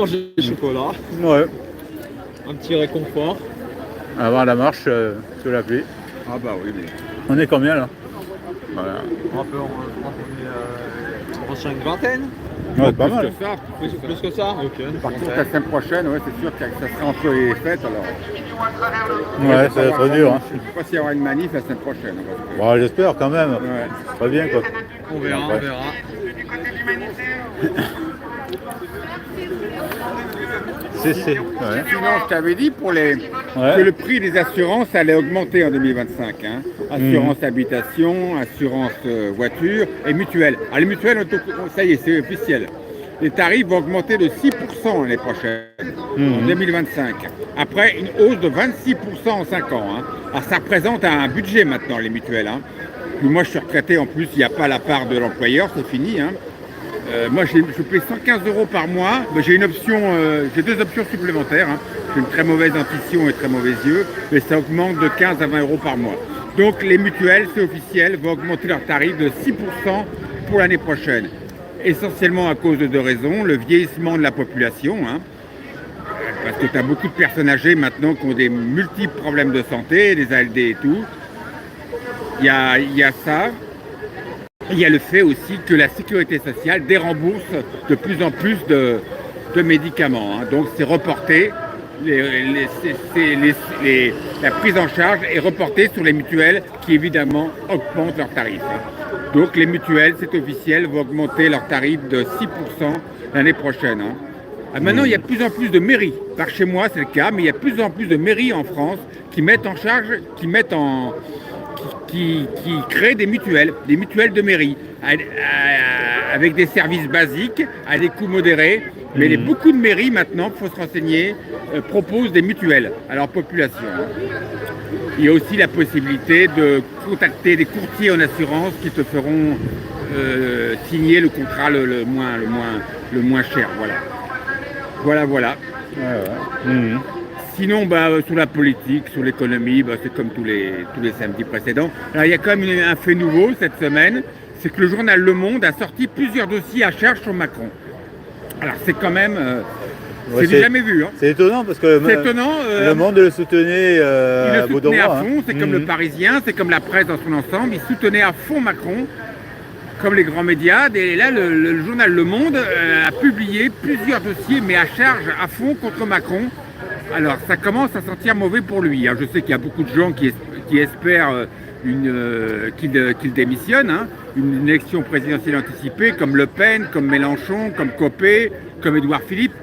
Manger du chocolat, Ouais, un petit réconfort. avant la marche sous la pluie. Ah bah oui, mais On est combien là? Voilà. On peut une vingtaine. Ouais, pas plus mal. que ça. Plus que ça. Ok. Par contre, la semaine prochaine, ouais, c'est sûr que ça sera entre les fêtes alors. Ouais, ça va être dur. Hein. Je ne sais pas s'il y aura une manif la semaine prochaine. Parce que- Bon, j'espère quand même. Ouais. Très bien quoi. On verra, Ouais. on verra. Ouais. Sinon, je t'avais dit pour les... Ouais. que le prix des assurances allait augmenter en 2025. Hein. Assurance habitation, assurance voiture et mutuelle. Alors les mutuelles, ça y est, c'est officiel. Les tarifs vont augmenter de 6% l'année prochaine, en 2025. Après, une hausse de 26% en 5 ans. Hein. Alors ça représente un budget maintenant, les mutuelles. Hein. Puis moi, je suis retraité en plus, il n'y a pas la part de l'employeur, c'est fini. Hein. Moi, je paye 115 € par mois. J'ai une option, j'ai deux options supplémentaires. Hein. J'ai une très mauvaise dentition et très mauvais yeux, mais ça augmente de 15 à 20 € par mois. Donc, les mutuelles, c'est officiel, vont augmenter leur tarif de 6% pour l'année prochaine. Essentiellement à cause de deux raisons. Le vieillissement de la population, hein, parce que tu as beaucoup de personnes âgées maintenant qui ont des multiples problèmes de santé, des ALD et tout. Il y a ça. Il y a le fait aussi que la sécurité sociale dérembourse de plus en plus de médicaments. Hein. Donc c'est reporté, la prise en charge est reportée sur les mutuelles qui évidemment augmentent leurs tarifs. Hein. Donc les mutuelles, c'est officiel, vont augmenter leurs tarifs de 6% l'année prochaine. Hein. Maintenant, il y a de plus en plus de mairies. Par chez moi, c'est le cas, mais il y a de plus en plus de mairies en France qui mettent en charge, qui créent des mutuelles de mairie, avec des services basiques, à des coûts modérés. Mais beaucoup de mairies maintenant, il faut se renseigner, proposent des mutuelles à leur population. Il y a aussi la possibilité de contacter des courtiers en assurance qui te feront signer le contrat le moins cher. Voilà. Ouais. Sinon, sur la politique, sur l'économie, c'est comme tous les samedis précédents. Alors, il y a quand même un fait nouveau cette semaine, c'est que le journal Le Monde a sorti plusieurs dossiers à charge sur Macron. Alors, c'est quand même... Ouais, c'est jamais vu. Hein. C'est étonnant parce que C'est étonnant. Le Monde le soutenait il à le bout de soutenait à bras, fond, c'est comme le Parisien, c'est comme la presse dans son ensemble. Il soutenait à fond Macron, comme les grands médias. Et là, le journal Le Monde a publié plusieurs dossiers, mais à charge, à fond, contre Macron. Alors, ça commence à sentir mauvais pour lui. Hein. Je sais qu'il y a beaucoup de gens qui espèrent qu'il démissionne, hein. Une élection présidentielle anticipée, comme Le Pen, comme Mélenchon, comme Copé, comme Édouard Philippe.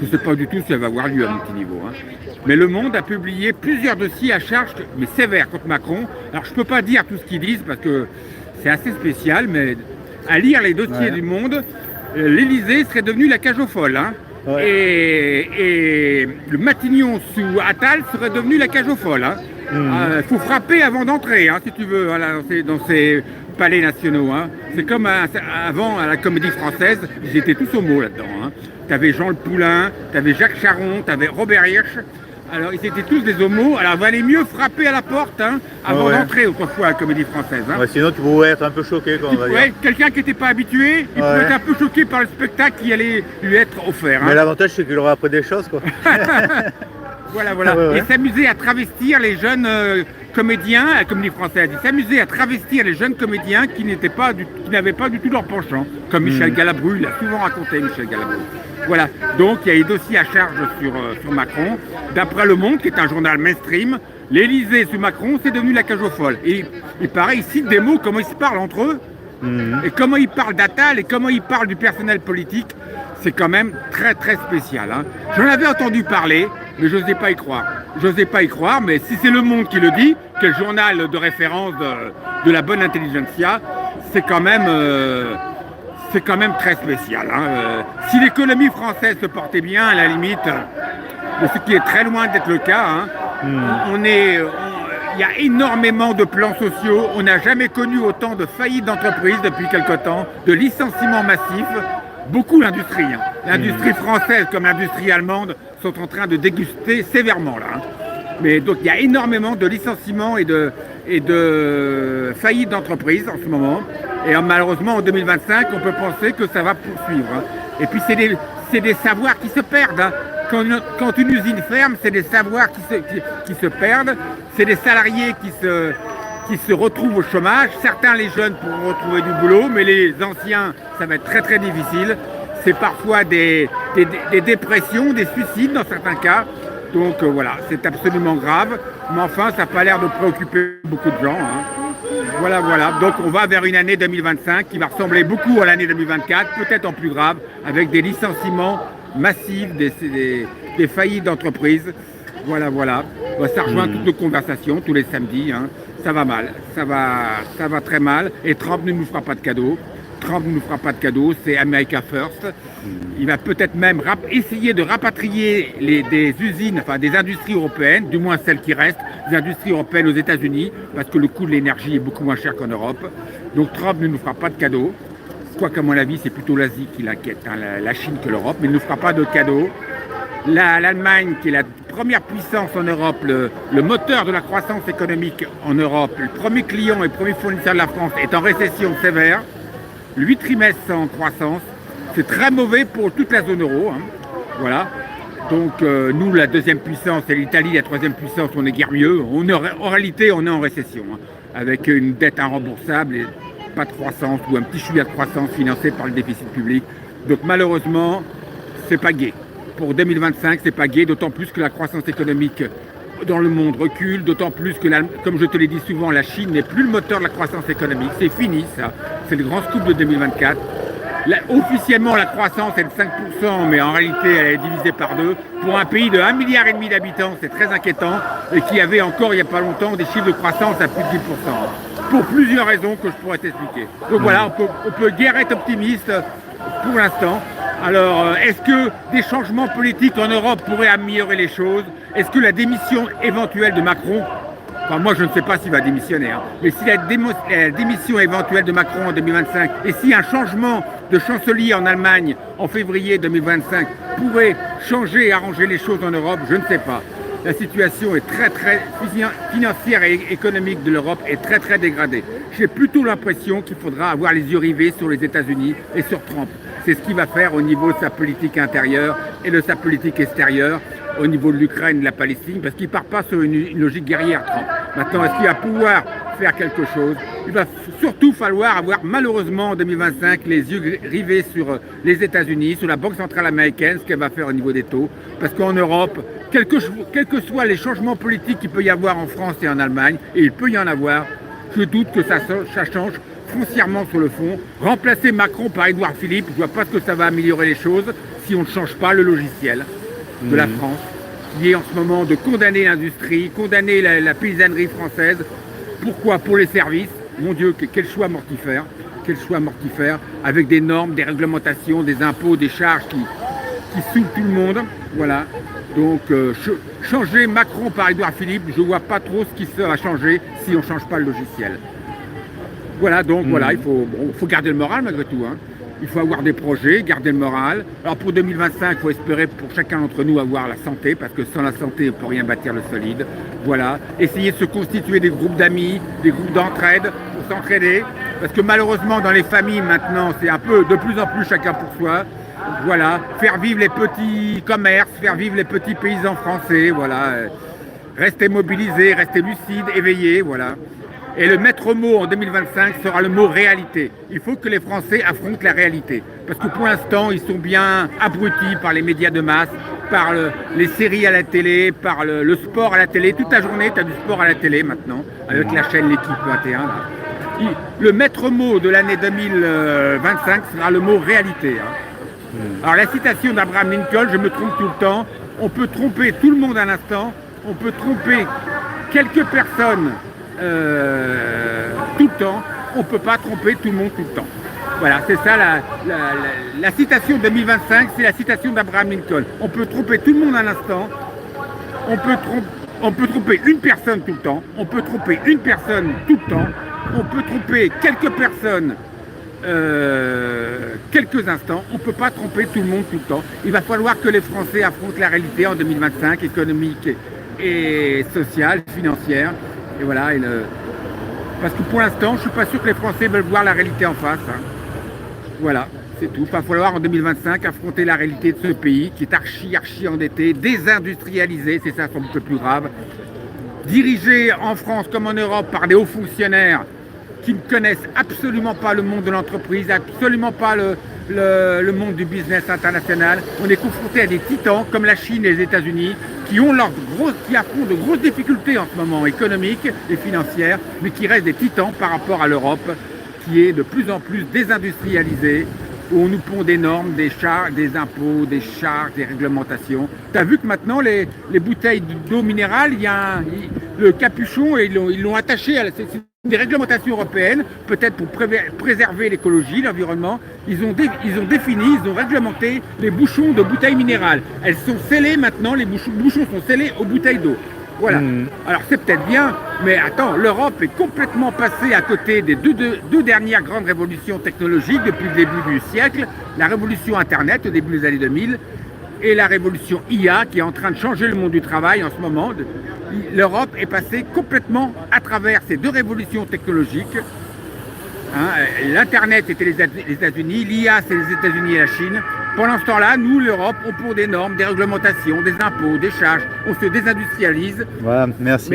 Je ne sais pas du tout si ça va avoir lieu à mon petit niveau. Hein. Mais Le Monde a publié plusieurs dossiers à charge, mais sévères, contre Macron. Alors, je ne peux pas dire tout ce qu'ils disent parce que c'est assez spécial, mais à lire les dossiers du Monde, l'Élysée serait devenu la cage aux folles. Hein. Ouais. Et le Matignon sous Attal serait devenu la cage aux folles. Hein. Faut frapper avant d'entrer, hein, si tu veux, voilà, dans ces palais nationaux. Hein. C'est comme avant à la Comédie Française, ils étaient tous homo là-dedans. Hein. T'avais Jean Le Poulain, t'avais Jacques Charon, t'avais Robert Hirsch. Alors ils étaient tous des homos. Alors il valait mieux frapper à la porte, hein, avant d'entrer autrefois à la Comédie Française. Hein. Ouais, sinon tu pouvais être un peu choqué, quoi, on va dire. Quelqu'un qui n'était pas habitué, il pouvait être un peu choqué par le spectacle qui allait lui être offert. Hein. Mais l'avantage c'est qu'il aura appris des choses, quoi. Voilà. Ouais. Et s'amuser à travestir les jeunes comédiens, la Comédie Française, il s'amusait à travestir les jeunes comédiens qui n'avaient pas du tout leur penchant, comme Michel Galabru, il a souvent raconté Michel Galabru. Voilà, donc il y a des dossiers à charge sur Macron. D'après Le Monde, qui est un journal mainstream, l'Élysée sous Macron, c'est devenu la cage aux folles. Et pareil, ils citent des mots, comment ils se parlent entre eux, et comment ils parlent d'Attal, et comment ils parlent du personnel politique. C'est quand même très très spécial. Hein. J'en avais entendu parler, mais je n'osais pas y croire. Mais si c'est Le Monde qui le dit, quel journal de référence de la bonne intelligentsia, c'est quand même très spécial. Hein. Si l'économie française se portait bien, à la limite, ce qui est très loin d'être le cas, hein, il y a énormément de plans sociaux. On n'a jamais connu autant de faillites d'entreprises depuis quelque temps, de licenciements massifs. Beaucoup l'industrie. Hein. L'industrie française comme l'industrie allemande sont en train de déguster sévèrement là. Hein. Mais donc il y a énormément de licenciements et de faillites d'entreprises en ce moment. Et malheureusement en 2025, on peut penser que ça va poursuivre. Hein. Et puis c'est c'est des savoirs qui se perdent. Hein. Quand une usine ferme, c'est des savoirs qui se perdent, c'est des salariés qui se retrouvent au chômage. Certains, les jeunes, pourront retrouver du boulot, mais les anciens, ça va être très très difficile. C'est parfois des dépressions, des suicides dans certains cas. Donc voilà, c'est absolument grave. Mais enfin, ça n'a pas l'air de préoccuper beaucoup de gens. Hein. Voilà. Donc on va vers une année 2025 qui va ressembler beaucoup à l'année 2024, peut-être en plus grave, avec des licenciements massifs, des faillites d'entreprises. Voilà. Ça rejoint toutes nos conversations tous les samedis. Hein. Ça va mal, ça va très mal. Et Trump ne nous fera pas de cadeau. C'est America First. Il va peut-être même essayer de rapatrier des usines, enfin des industries européennes, du moins celles qui restent, des industries européennes aux États-Unis, parce que le coût de l'énergie est beaucoup moins cher qu'en Europe. Donc Trump ne nous fera pas de cadeau. Quoiqu'à mon avis, c'est plutôt l'Asie qui l'inquiète, hein, la Chine que l'Europe, mais il ne nous fera pas de cadeau. L'Allemagne, qui est la première puissance en Europe, le moteur de la croissance économique en Europe, le premier client et le premier fournisseur de la France, est en récession sévère. 8 trimestres sans croissance, c'est très mauvais pour toute la zone euro. Hein. Voilà. Donc nous, la deuxième puissance, et l'Italie, la troisième puissance, on est guère mieux. En réalité, on est en récession, hein, avec une dette irremboursable et pas de croissance, ou un petit chouïa de croissance financé par le déficit public. Donc malheureusement, c'est pas gai. Pour 2025, c'est pas gai, d'autant plus que la croissance économique dans le monde recule, d'autant plus que, comme je te l'ai dit souvent, la Chine n'est plus le moteur de la croissance économique. C'est fini, ça. C'est le grand scoop de 2024. Officiellement, la croissance est de 5%, mais en réalité, elle est divisée par 2. Pour un pays de 1,5 milliard d'habitants, c'est très inquiétant, et qui avait encore, il n'y a pas longtemps, des chiffres de croissance à plus de 10%. Pour plusieurs raisons que je pourrais t'expliquer. Donc voilà, on peut guère être optimiste pour l'instant. Alors, est-ce que des changements politiques en Europe pourraient améliorer les choses? Est-ce que la démission éventuelle de Macron, enfin moi je ne sais pas s'il va démissionner, hein, mais si la démission éventuelle de Macron en 2025 et si un changement de chancelier en Allemagne en février 2025 pourrait changer et arranger les choses en Europe, je ne sais pas. La situation est très financière et économique de l'Europe est très dégradée. J'ai plutôt l'impression qu'il faudra avoir les yeux rivés sur les États-Unis et sur Trump. C'est ce qu'il va faire au niveau de sa politique intérieure et de sa politique extérieure, au niveau de l'Ukraine et de la Palestine, parce qu'il ne part pas sur une logique guerrière, Trump. Maintenant, est-ce qu'il va pouvoir faire quelque chose? Il va surtout falloir avoir, malheureusement, en 2025, les yeux rivés sur les États-Unis, sur la Banque centrale américaine, ce qu'elle va faire au niveau des taux. Parce qu'en Europe, quels que soient les changements politiques qu'il peut y avoir en France et en Allemagne, et il peut y en avoir, je doute que ça change foncièrement sur le fond. Remplacer Macron par Édouard Philippe, je ne vois pas ce que ça va améliorer les choses si on ne change pas le logiciel de la France, qui est en ce moment de condamner l'industrie, condamner la paysannerie française. Pourquoi? Pour les services. Mon Dieu, quel choix mortifère, avec des normes, des réglementations, des impôts, des charges qui saoulent tout le monde. Voilà. Donc, changer Macron par Édouard Philippe, je ne vois pas trop ce qui va changer si on ne change pas le logiciel. Voilà, donc voilà, il faut garder le moral malgré tout. Hein. Il faut avoir des projets, garder le moral. Alors pour 2025, il faut espérer pour chacun d'entre nous avoir la santé, parce que sans la santé, on ne peut rien bâtir le solide. Voilà. Essayer de se constituer des groupes d'amis, des groupes d'entraide, pour s'entraider. Parce que malheureusement, dans les familles maintenant, c'est un peu de plus en plus chacun pour soi. Voilà. Faire vivre les petits commerces, faire vivre les petits paysans français. Voilà. Rester mobilisés, rester lucides, éveillés. Voilà. Et le maître mot en 2025 sera le mot réalité. Il faut que les Français affrontent la réalité. Parce que pour l'instant, ils sont bien abrutis par les médias de masse, par les séries à la télé, par le sport à la télé. Toute la journée, tu as du sport à la télé maintenant, avec la chaîne L'équipe 21. Là. Le maître mot de l'année 2025 sera le mot réalité. Hein. Alors la citation d'Abraham Lincoln, je me trompe tout le temps. On peut tromper tout le monde à l'instant. On peut tromper quelques personnes tout le temps, on ne peut pas tromper tout le monde tout le temps. Voilà, c'est ça la citation 2025, c'est la citation d'Abraham Lincoln. On peut tromper tout le monde à l'instant, on peut tromper une personne tout le temps, on peut tromper une personne tout le temps, on peut tromper quelques personnes quelques instants, on ne peut pas tromper tout le monde tout le temps. Il va falloir que les Français affrontent la réalité en 2025, économique et sociale, financière. Et voilà, parce que pour l'instant, je ne suis pas sûr que les Français veulent voir la réalité en face. Hein. Voilà, C'est tout. Il va falloir en 2025 affronter la réalité de ce pays qui est archi endetté, désindustrialisé, c'est ça, sans doute le plus grave. Dirigé en France comme en Europe par des hauts fonctionnaires qui ne connaissent absolument pas le monde de l'entreprise, absolument pas le monde du business international. On est confronté à des titans comme la Chine et les États-Unis qui affrontent de grosses difficultés en ce moment économiques et financières, mais qui restent des titans par rapport à l'Europe qui est de plus en plus désindustrialisée, où on nous pond des normes, des charges, des impôts, des charges, des réglementations. Tu as vu que maintenant, les bouteilles d'eau minérale, le capuchon, ils l'ont attaché à c'est des réglementations européennes, peut-être pour préserver l'écologie, l'environnement. Ils ont réglementé les bouchons de bouteilles minérales. Elles sont scellées maintenant, les bouchons sont scellés aux bouteilles d'eau. Voilà. Alors c'est peut-être bien, mais attends, l'Europe est complètement passée à côté des deux dernières grandes révolutions technologiques depuis le début du siècle, la révolution Internet au début des années 2000 et la révolution IA qui est en train de changer le monde du travail en ce moment. L'Europe est passée complètement à travers ces deux révolutions technologiques. L'Internet c'était les États-Unis, l'IA c'est les États-Unis et la Chine. Pendant ce temps-là, nous, l'Europe, on pond des normes, des réglementations, des impôts, des charges, on se désindustrialise. Voilà, merci.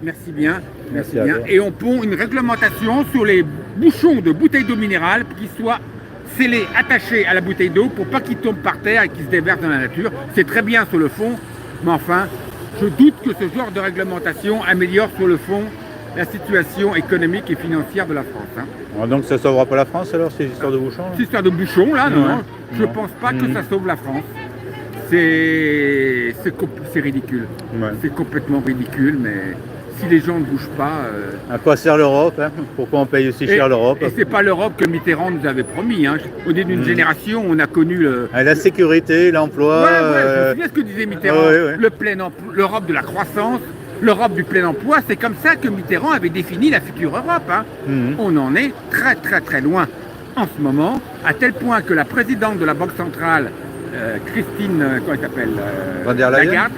Merci bien. Merci bien. Et on pond une réglementation sur les bouchons de bouteilles d'eau minérale pour qu'ils soient scellés, attachés à la bouteille d'eau pour pas qu'ils tombent par terre et qu'ils se déversent dans la nature. C'est très bien sur le fond, mais enfin, je doute que ce genre de réglementation améliore sur le fond la situation économique et financière de la France. Donc ça ne sauvera pas la France alors, ces histoires de bouchons? Ces histoires de bouchons, là, non. Je Non. pense pas que ça sauve la France. C'est ridicule. Ouais. C'est complètement ridicule, mais si les gens ne bougent pas... À quoi sert l'Europe? Pourquoi on paye aussi cher l'Europe? Et c'est pas l'Europe que Mitterrand nous avait promis. Au début d'une génération, on a connu La sécurité, l'emploi... je me souviens ce que disait Mitterrand. Le plein emploi, l'Europe de la croissance, l'Europe du plein emploi. C'est comme ça que Mitterrand avait défini la future Europe. On en est très très très loin en ce moment, à tel point que la présidente de la Banque centrale, Christine, comment elle s'appelle Van der Leyen.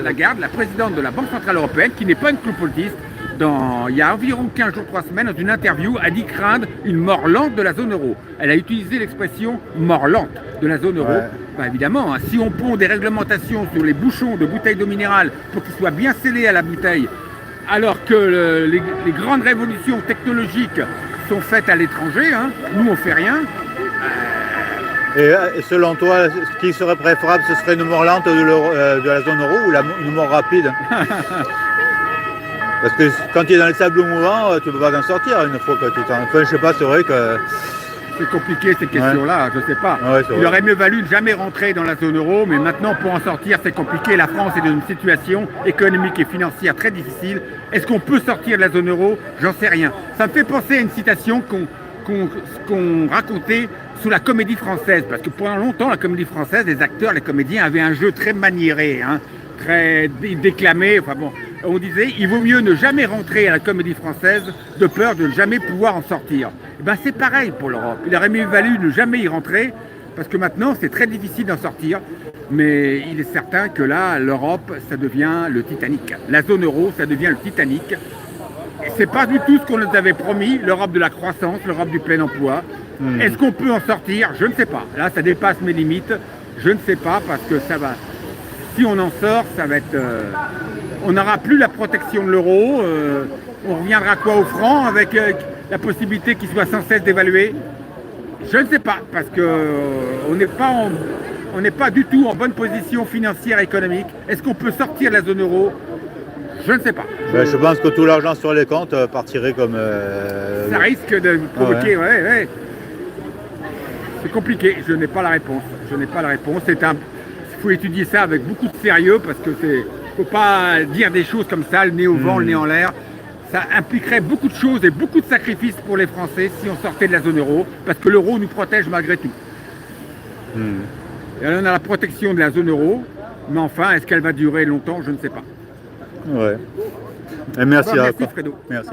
Lagarde, la présidente de la Banque centrale européenne, qui n'est pas une clopoliste, il y a environ 15 jours, 3 semaines, dans une interview, a dit craindre une mort lente de la zone euro. Elle a utilisé l'expression mort lente de la zone euro. Ouais. Bah, évidemment, si on pond des réglementations sur les bouchons de bouteilles d'eau minérale pour qu'ils soient bien scellés à la bouteille, alors que les grandes révolutions technologiques sont faites à l'étranger, nous on fait rien. Et selon toi, ce qui serait préférable, ce serait une mort lente de la zone euro ou une mort rapide? Parce que quand tu es dans les sables mouvants, tu ne peux pas t'en sortir une fois que tu t'en... Enfin, je sais pas, c'est vrai que... C'est compliqué ces questions-là, je sais pas. Ouais, Il aurait mieux valu ne jamais rentrer dans la zone euro, mais maintenant pour en sortir c'est compliqué. La France est dans une situation économique et financière très difficile. Est-ce qu'on peut sortir de la zone euro? J'en sais rien. Ça me fait penser à une citation qu'on racontait sous la Comédie Française, parce que pendant longtemps la Comédie Française, les acteurs, les comédiens avaient un jeu très maniéré, très déclamé. Enfin bon, on disait il vaut mieux ne jamais rentrer à la Comédie Française de peur de ne jamais pouvoir en sortir. Et ben c'est pareil pour l'Europe. Il aurait mieux valu ne jamais y rentrer parce que maintenant c'est très difficile d'en sortir. Mais il est certain que là l'Europe ça devient le Titanic. La zone euro ça devient le Titanic. Et c'est pas du tout ce qu'on nous avait promis, l'Europe de la croissance, l'Europe du plein emploi. Est-ce qu'on peut en sortir? Je ne sais pas. Là ça dépasse mes limites. Je ne sais pas parce que ça va. Si on en sort, ça va être... on n'aura plus la protection de l'euro. On reviendra quoi au franc avec la possibilité qu'il soit sans cesse dévalué? Je ne sais pas, parce qu'on n'est pas du tout en bonne position financière et économique. Est-ce qu'on peut sortir de la zone euro? Je ne sais pas. Je pense que tout l'argent sur les comptes partirait comme... Ça risque de provoquer... Ouais. C'est compliqué, je n'ai pas la réponse. Il faut étudier ça avec beaucoup de sérieux parce que il ne faut pas dire des choses comme ça, le nez au vent, le nez en l'air. Ça impliquerait beaucoup de choses et beaucoup de sacrifices pour les Français si on sortait de la zone euro, parce que l'euro nous protège malgré tout. Et alors on a la protection de la zone euro, mais enfin, est-ce qu'elle va durer longtemps? Je ne sais pas. Ouais. Et merci, Merci Fredo. Merci.